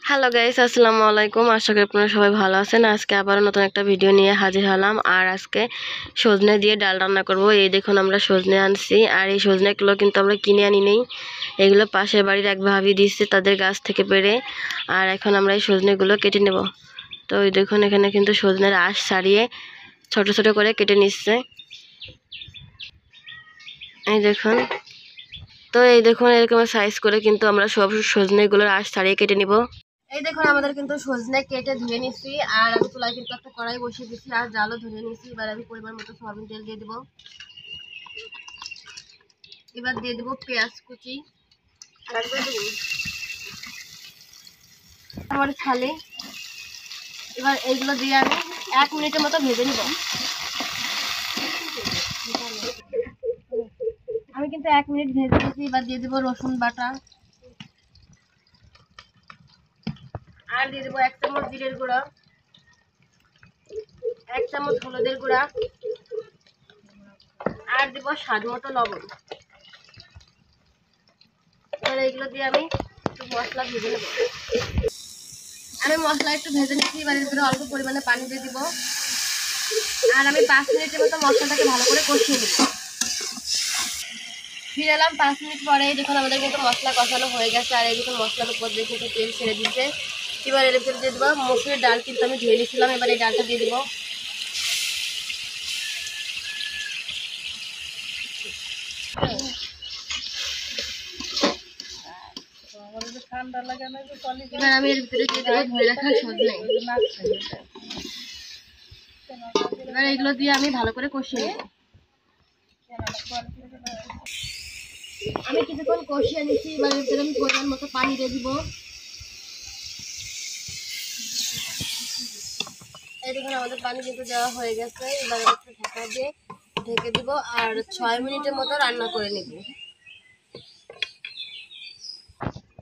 Hello guys, আসসালামু আলাইকুম। আশা করি আপনারা সবাই ভালো আছেন। আজকে আবারও নতুন একটা ভিডিও নিয়ে হাজির হলাম। আর আজকে সজনে দিয়ে ডাল রান্না করব। এই দেখুন, আমরা সজনে আনছি। আর এই সজনেগুলো কিন্তু আমরা কিনে আনি নেই, এগুলো পাশের বাড়ির এক ভাবি দিচ্ছে তাদের গাছ থেকে পেড়ে। আর এখন আমরা এই সজনেগুলো কেটে নেব। তো এই দেখুন, এখানে কিন্তু সজনের আঁশ ছাড়িয়ে ছোট ছোট করে কেটে নিচ্ছে। এই দেখুন, তো এই দেখুন এরকম সাইজ করে কিন্তু আমরা সব সজনেগুলোর আঁশ ছাড়িয়ে কেটে নিব। এই দেখুন, আমাদের কিন্তু সজনে কেটে ধুয়ে নিচ্ছি। আর আমি চুলায় কিন্তু একটা কড়াই বসিয়ে দিচ্ছি আর জালও ধরে নিচ্ছি। এবার আমি পরিমাণ মতো সয়াবিন তেল দিয়ে দিব। এবার দিয়ে দেবো পেঁয়াজ কুচি, আমার ছালে। এবার এইগুলো দিয়ে আমি 1 মিনিটের মতো ভেজে নিব। আমি কিন্তু 1 মিনিট ভেজে নিচ্ছি। এবার দিয়ে দেবো রসুন বাটা, আর দিয়ে দেবো 1 চামচ জিরের গুঁড়া, 1 চামচ হলুদের গুঁড়া, আর দেব স্বাদ মতো লবণ। এবার এইগুলো দিয়ে আমি একটু মশলা ভেজে নেব। আমি মশলা একটু ভেজে নিচ্ছি। এবার এর ভিতরে অল্প পরিমাণে পানি দিয়ে দিব। আর আমি 5 মিনিটের মতো মশলাটাকে ভালো করে কষিয়ে নেব। ফিরে এলাম 5 মিনিট পরে। দেখুন, আমাদের কিন্তু মশলা কষানো হয়ে গেছে। আর এই দেখুন, মশলার উপর দিয়ে কিন্তু তেল ছেড়ে দিচ্ছে। এবার এর ভিতরে দিয়ে দেবো মসুরের ডাল, কিন্তু আমি ধুয়ে নিয়েছিলাম। এবার এই ডালটা দিয়ে দেবো। এবার আমি এর ভিতরে দিয়ে দেবো ধুয়ে রাখা সজনে। এবার এইগুলো দিয়ে আমি ভালো করে কষিয়ে নেব। আমি কিছুক্ষণ কষিয়ে নিচ্ছি। এবার এর ভিতরে আমি পরিমাণ মতো পানি দিয়ে দিব। এই দেখুন, আমাদের পানি কিন্তু দেওয়া হয়ে গেছে। এবার একটু ঢাকা দিয়ে ঢেকে দিব আর 6 মিনিটের মতো রান্না করে নেব।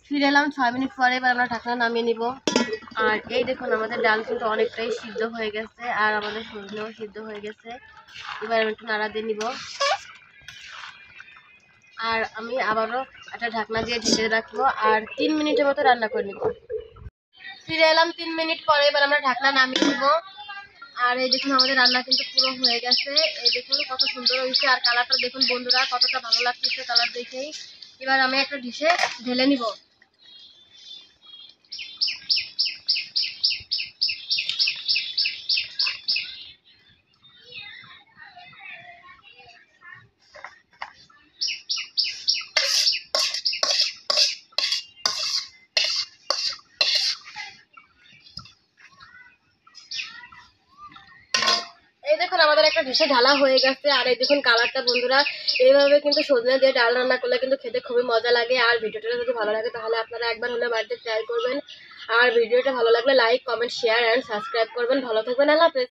ফিরে এলাম 6 মিনিট পরে। এবার আমরা ঢাকনা নামিয়ে নিব। আর এই দেখুন, আমাদের ডাল কিন্তু অনেকটাই সিদ্ধ হয়ে গেছে আর আমাদের সজনেও সিদ্ধ হয়ে গেছে। এবার আমি একটু নাড়া দিয়ে নিব। আর আমি আবারও একটা ঢাকনা দিয়ে ঢেকে রাখবো আর 3 মিনিটের মতো রান্না করে নিব। ফিরে এলাম 3 মিনিট পরে। এবার আমরা ঢাকনা নামিয়ে নিব। আর এই দেখুন, আমাদের রান্না কিন্তু পুরো হয়ে গেছে। এই দেখুন কত সুন্দর হয়েছে। আর কালারটা দেখুন বন্ধুরা, কতটা ভালো লাগতেছে কালার দেখেই। এবার আমি একটা ডিশে ঢেলে নিব। এই দেখুন, আমাদের একটা ডিশে ঢালা হয়ে গেছে। আর এই দেখুন কালারটা বন্ধুরা, এইভাবে কিন্তু সজনে দিয়ে ডাল রান্না করলে কিন্তু খেতে খুবই মজা লাগে। আর ভিডিওটা যদি ভালো লাগে তাহলে আপনারা একবার হলে বাড়িতে ট্রাই করবেন। আর ভিডিওটা ভালো লাগলে like, comment, share and subscribe করবেন। ভালো থাকবেন, আল্লাহ হাফেজ।